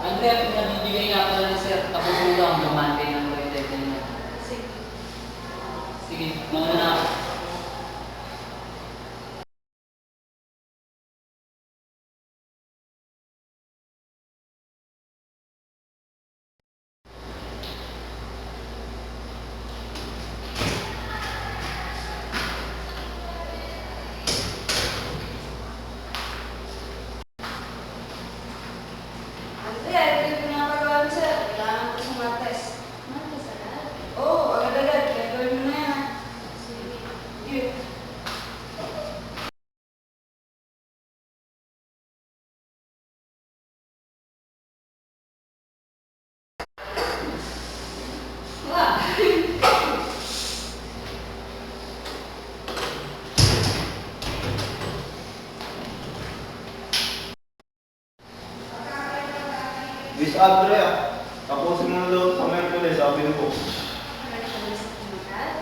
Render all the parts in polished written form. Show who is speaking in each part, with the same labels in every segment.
Speaker 1: Andrea, pinabibigay nga pala ni Sir. Tapos ulang, Monday ng deadline na.
Speaker 2: Sige.
Speaker 1: Sige, mauna na ako.
Speaker 2: Andrea, ito yung pinapagawa mo, sir. Kailangan ko sa Martes. Martes agad? Oo, agad-agad. Kaya gawin mo na yan, ha? Sige. Sige. Wah!
Speaker 3: Miss Andrea, tapusin mo na daw sa Merkules, sabi niyo po.
Speaker 2: Merkules agad?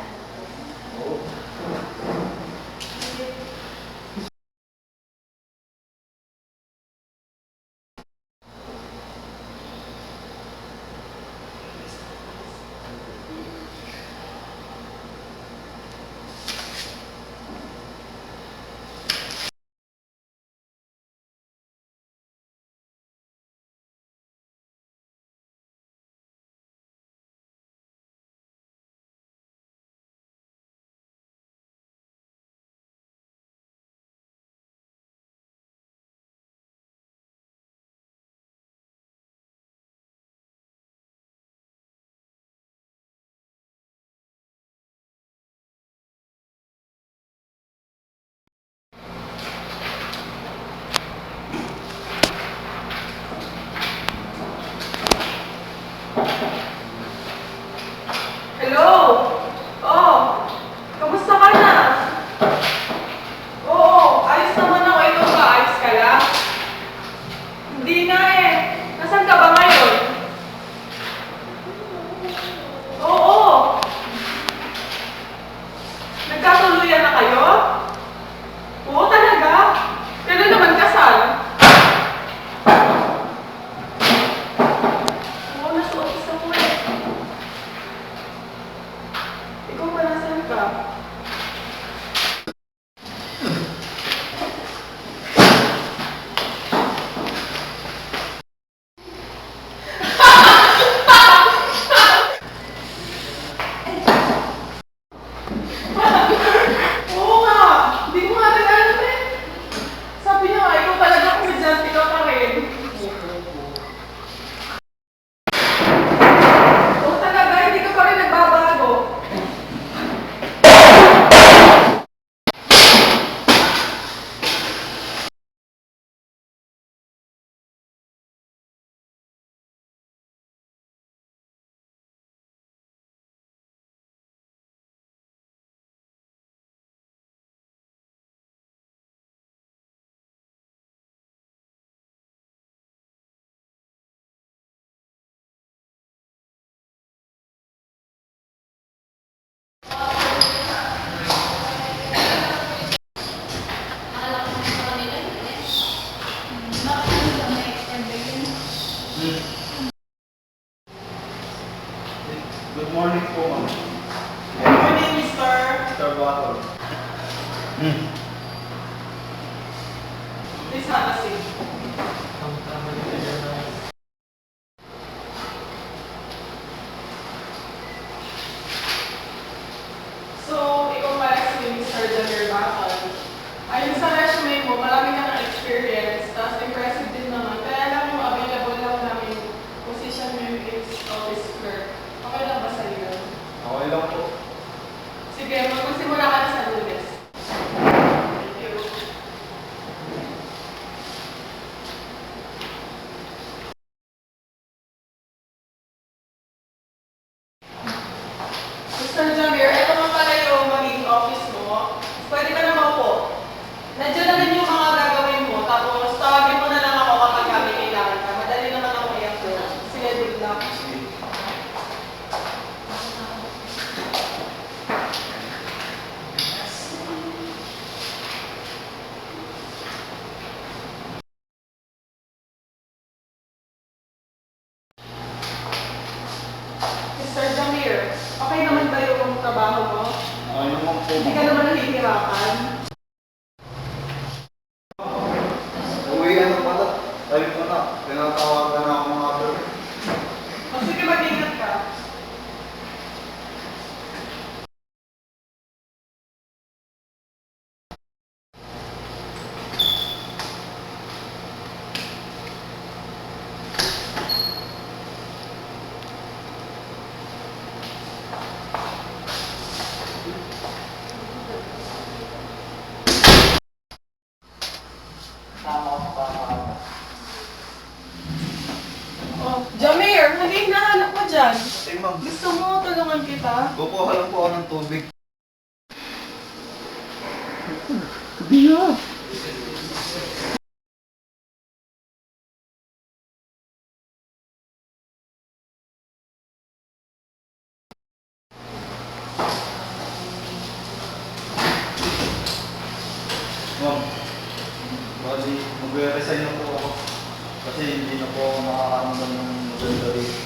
Speaker 3: Oo.
Speaker 2: Sige.
Speaker 4: Hello? Oh, kamusta ka na? Oo, ayos naman ako. Ikaw ba? Ayos ka lang? Hindi nga eh. Nasaan ka ba ngayon? Oo. Nagkatuluyan na kayo? Oo, talaga? Kailan naman kasal? Oo, nasa office ako eh. Ikaw ba nasaan ka? Oo nga! Hindi ko nga rin alam eh. Sabi niya nga, ikaw talaga komedyante ka pa rin. Oo talaga, hindi ka pa rin nagbabago.
Speaker 3: Good morning po, ma'am.
Speaker 4: Good morning, Mr.
Speaker 3: Mr. Water.
Speaker 4: Please have a seat. So, ikaw pala si Mr. Jamir Bakal. Ayon sa resume mo, marami ka ng experience, tapos impressive din naman. Kaya lang yung available lang namin Okay naman ba yung trabaho mo?
Speaker 3: Ay naman po.
Speaker 4: Hindi ka naman nahihirapan?
Speaker 3: Uwi na pala. Sabi ko na, pinatawagan na ako mga bro.
Speaker 4: O sige, mag-ingat ka. Oh, Jamir, ano yung hinahanap mo dyan?
Speaker 3: Ay ma'am,
Speaker 4: Gusto mo tulungan kita?
Speaker 3: kukuha lang po ako ng tubig. Ma'am, bali, mag-resign na po ako. Kasi hindi na po ako makakaramdam ng maganda rito.